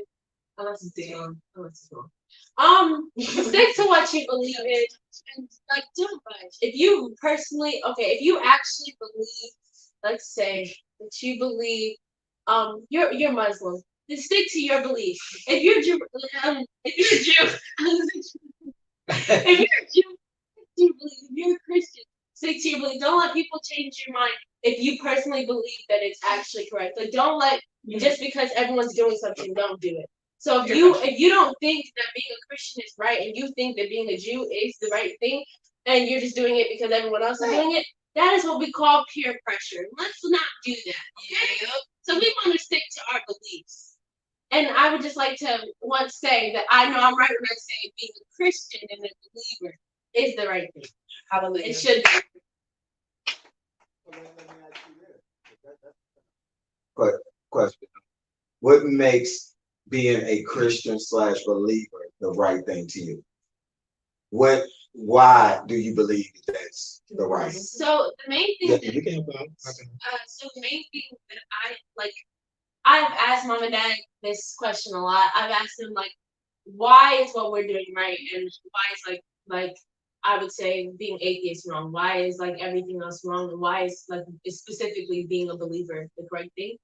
unless it's wrong. Stick to what you believe in, and like don't budge. If you personally, if you actually believe, let's say that you believe, you're Muslim, then stick to your belief. If you're Jew, if you're a Jew, if you're a Jew, if you're a Christian, stick to your belief. Don't let people change your mind if you personally believe that it's actually correct. Like don't let just because everyone's doing something, don't do it. So if you don't think that being a Christian is right and you think that being a Jew is the right thing and you're just doing it because everyone else is doing it, that is what we call peer pressure. Let's not do that. Okay? So we want to stick to our beliefs. And I would just like to once say that I know I'm right when I say being a Christian and a believer is the right thing.
Hallelujah.
It should be.
But question: what makes being a Christian / believer the right thing to you? Why do you believe that's the right?
So the main thing
Yeah, you can.
so the main thing that I like, I've asked mom and dad this question a lot. I've asked them like, why is what we're doing right, and why is like I would say being atheist wrong? Why is like everything else wrong? And why is like specifically being a believer the correct thing?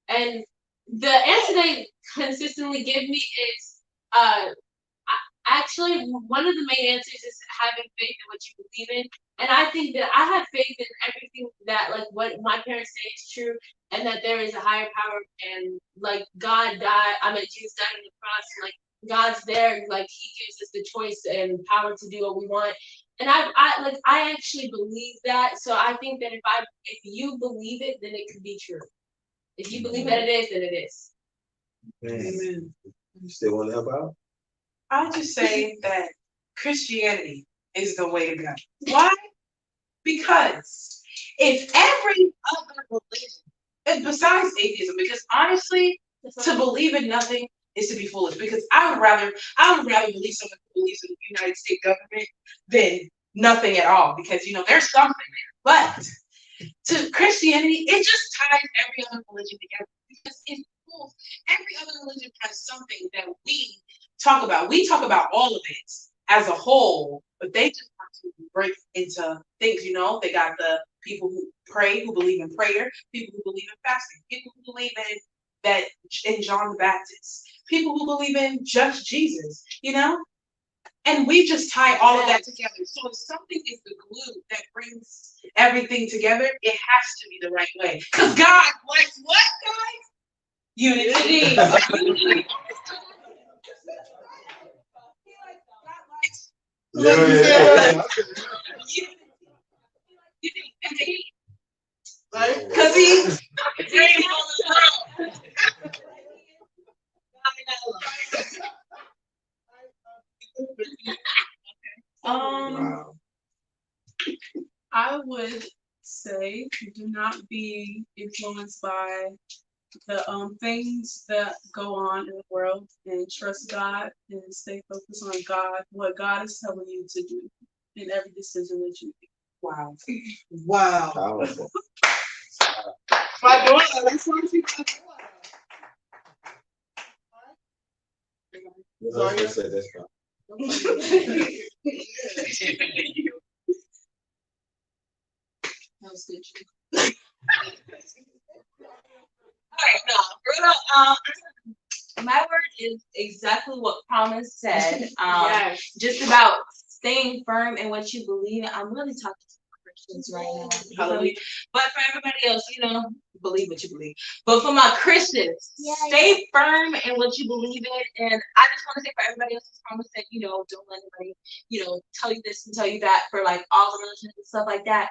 And the answer they consistently give me is actually one of the main answers is having faith in what you believe in. And I think that I have faith in everything that like what my parents say is true, and that there is a higher power, and like God died. I mean, Jesus died on the cross. And, like God's there, like He gives us the choice and power to do what we want. And I actually believe that. So I think that if you believe it, then it could be true. If you believe that it is, then it is.
Amen. You still want to help out?
I just say that Christianity is the way to go. Why? Because if every other religion, and besides atheism, because honestly, to believe in nothing is to be foolish. Because I would rather believe someone who believes in the United States government than nothing at all. Because there's something there. But to Christianity, it just ties every other religion together. Because in schools, every other religion has something that we talk about. We talk about all of it as a whole, but they just want to break into things, They got the people who pray, who believe in prayer, people who believe in fasting, people who believe in John the Baptist, people who believe in just Jesus. And we just tie all of that together. So if something is the glue that brings everything together, it has to be the right way. Because God likes what, guys? Unity. Unity. Because he's on the throne.
Wow.
I would say do not be influenced by the things that go on in the world, and trust God and stay focused on God, what God is telling you to do in every decision that you make.
Wow.
Wow.
Powerful.
My daughter, that's why she
I was gonna say that's fine.
That was good.
Alright, no, Bruno, my word is exactly what Promise said.
Yes.
Just about staying firm in what you believe in. I'm really talking to Christians right now.
Hallelujah.
But for everybody else, believe what you believe. But for my Christians, stay firm in what you believe in. And I just want to say for everybody else, Promise that, don't let anybody, tell you this and tell you that for like all the religions and stuff like that.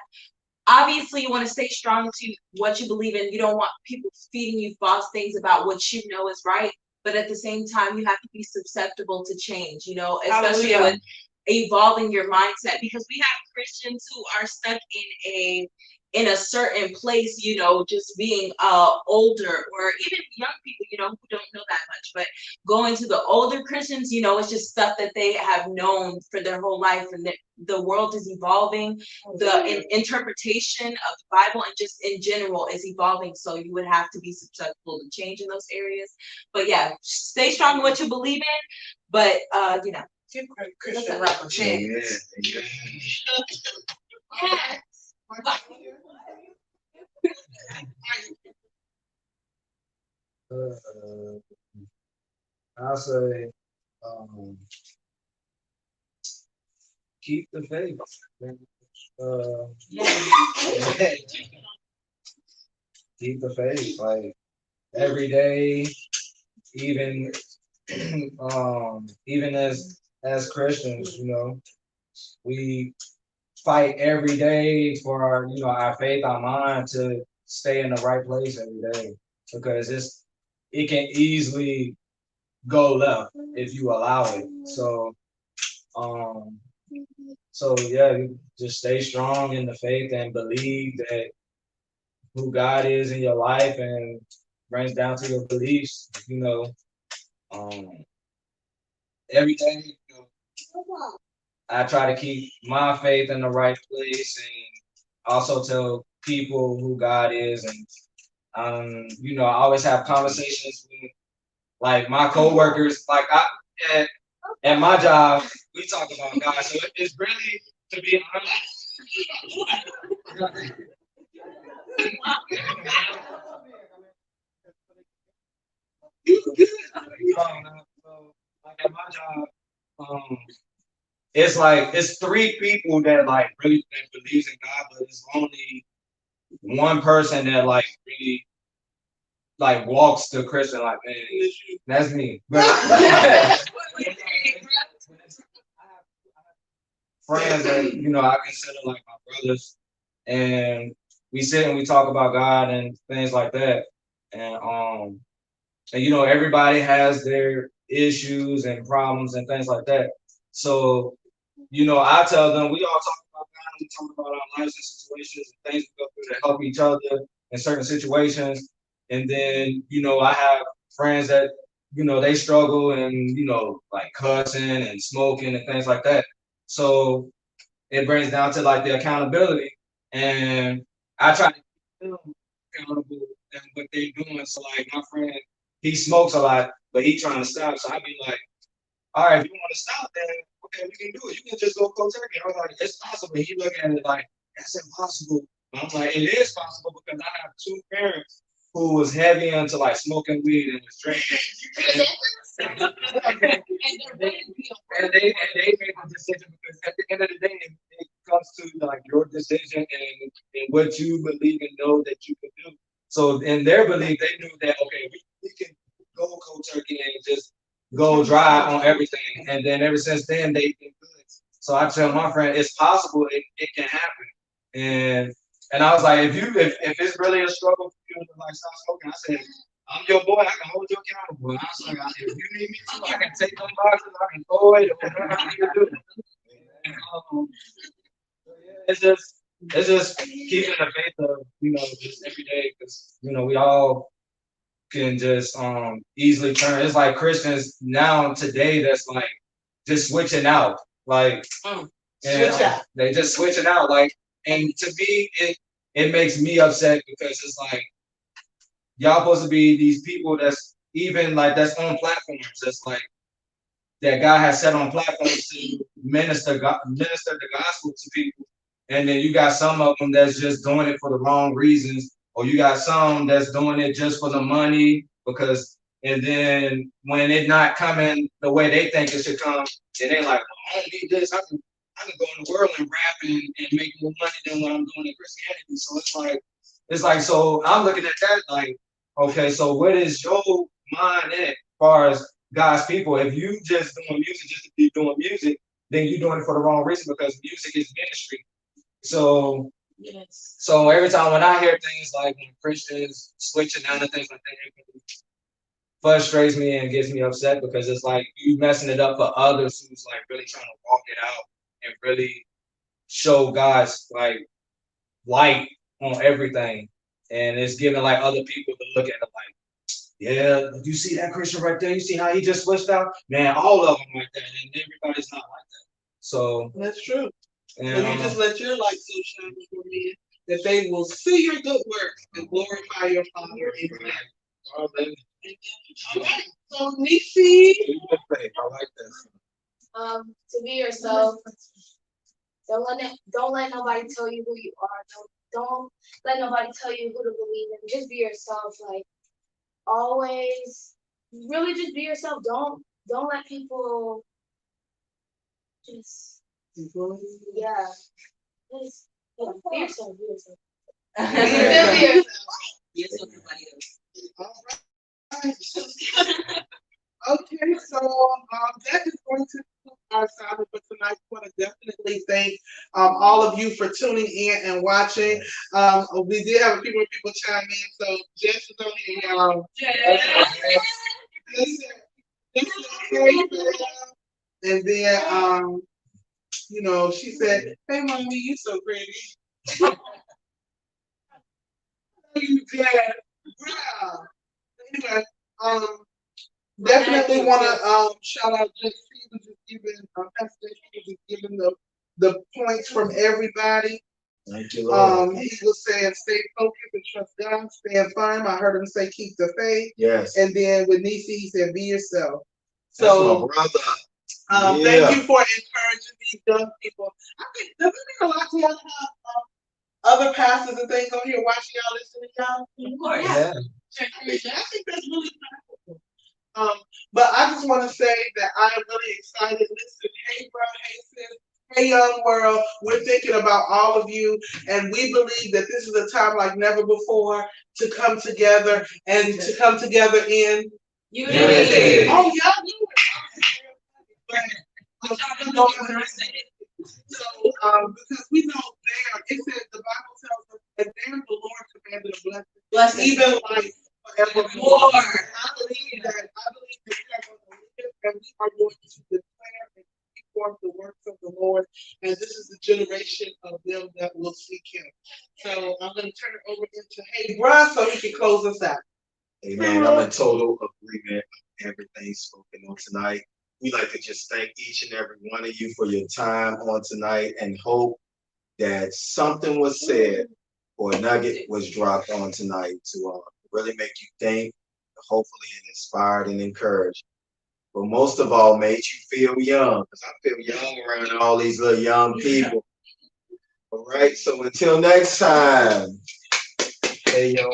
Obviously, you want to stay strong to what you believe in. You don't want people feeding you false things about what you know is right. But at the same time, you have to be susceptible to change, especially
Hallelujah.
with evolving your mindset. Because we have Christians who are stuck in a certain place, just being older, or even young people, who don't know that much. But going to the older Christians, it's just stuff that they have known for their whole life, and the world is evolving. The interpretation of the Bible and just in general is evolving, so you would have to be susceptible to change in those areas. But yeah, stay strong in what you believe in, but
Give Christian rap a chance.
yeah.
I'll say, keep the faith. Keep the faith. Like every day, even even as Christians, we fight every day for our faith, our mind to stay in the right place every day, because it can easily go left if you allow it. So yeah, you just stay strong in the faith and believe that who God is in your life, and brings down to your beliefs. Um, every day, I try to keep my faith in the right place, and also tell people who God is. And I always have conversations with like my coworkers. Like at my job, we talk about God. So it's really, to be honest. So, like at my job, it's three people that like really that believes in God, but it's only one person that like really like walks the Christian like, man, that's me. But friends that I consider like my brothers, and we sit and we talk about God and things like that, and everybody has their issues and problems and things like that. So, you know, I tell them we all talk about God, we talk about our lives and situations and things we go through to help each other in certain situations. And then, you know, I have friends that, you know, they struggle and, you know, like cussing and smoking and things like that. So it brings down to like the accountability. And I try to keep them accountable and what they're doing. So like my friend, he smokes a lot, but he trying to stop. So I be like, all right, if you want to stop, then okay, we can do it. You can just go cold turkey. I was like, it's possible. He looked at it like, that's impossible. And I'm like, it is possible because I have two parents who was heavy into like smoking weed and was drinking. And they made the decision because at the end of the day, it comes to like your decision and what you believe and know that you can do. So in their belief, they knew that okay, we can go cold turkey and just go dry on everything. And then ever since then, they've been good. So I tell my friend, it's possible, it can happen. And I was like, if it's really a struggle for you to like stop smoking, I said, I'm your boy, I can hold you accountable. And I was like, if you need me to, I can take them boxes, I can throw it, or whatever I need to do. And, it's just keeping the faith of, you know, just every day, because you know we all can just easily turn. It's like Christians now today that's like just switching out, like
Switch out.
they just switching out, like, and to me it makes me upset because it's like y'all supposed to be these people that's even like that's on platforms that's like that God has set on platforms to minister the gospel to people, and then you got some of them that's just doing it for the wrong reasons, or you got some that's doing it just for the money because, and then when it not coming the way they think it should come, then they like, well, I don't need this. I can go in the world and rap and make more money than what I'm doing in Christianity. So it's like so I'm looking at that like, okay, so what is your mind in as far as God's people? If you just doing music just to be doing music, then you're doing it for the wrong reason because music is ministry. So
Yes.
so every time when I hear things like when Christians switching out and things like that, it really frustrates me and gets me upset because it's like you messing it up for others who's like really trying to walk it out and really show God's like light on everything. And it's giving like other people to look at it like, yeah, you see that Christian right there? You see how he just switched out? Man, all of them like that, and everybody's not like that. So
That's true.
and
So you just let your light so shine before men that they will see your good works and glorify your Father in heaven.
Well, then,
All right. So Nisi,
I like this.
To be yourself. Don't let nobody tell you who you are. Don't let nobody tell you who to believe in. Just be yourself. Like always, really just be yourself. Don't let people just yeah. Just be yourself. Be yourself.
be yourself.
Yes, everybody else.
All right. Okay, so that is going to conclude our assignment for tonight. I want to definitely thank all of you for tuning in and watching. We did have a few more people chime in, so Jess is on here, y'all. And then, you know, she said, "Hey, mommy, you so pretty." You did. Wow. Anyway, definitely want to shout out Jesse, who's just giving Pastor Jesse, just giving the points from everybody.
Thank you, Lord.
He was saying stay focused and trust God, stand firm. I heard him say keep the faith.
Yes.
And then with Nisi, he said be yourself.
That's
So
my brother. Yeah.
thank you for encouraging these young people. I think does it mean a lot to y'all to have other pastors and things on here watching y'all, listening to y'all?
Of course.
yeah.
I think that's really powerful. But I just want to say that I am really excited. Listen, hey, bro, hey, sis, hey, young world. We're thinking about all of you, and we believe that this is a time like never before to come together and to come together in
Unity.
Oh, y'all knew it. But so, because we know there, it says the Bible tells us that there the Lord commanded a blessing, even like forevermore. I believe that we are going to live are going to declare and perform the works of the Lord, and this is the generation of them that will seek Him. So I'm going to turn it over into Hey Bruh so he can close us out.
Amen. I'm in total agreement with everything spoken on tonight. We'd like to just thank each and every one of you for your time on tonight and hope that something was said or a nugget was dropped on tonight to really make you think, hopefully and inspired and encouraged. But most of all, made you feel young, because I feel young around all these little young people. All right, so until next time, hey, yo.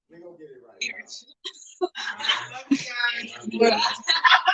We're gonna get it right now.
Love you guys.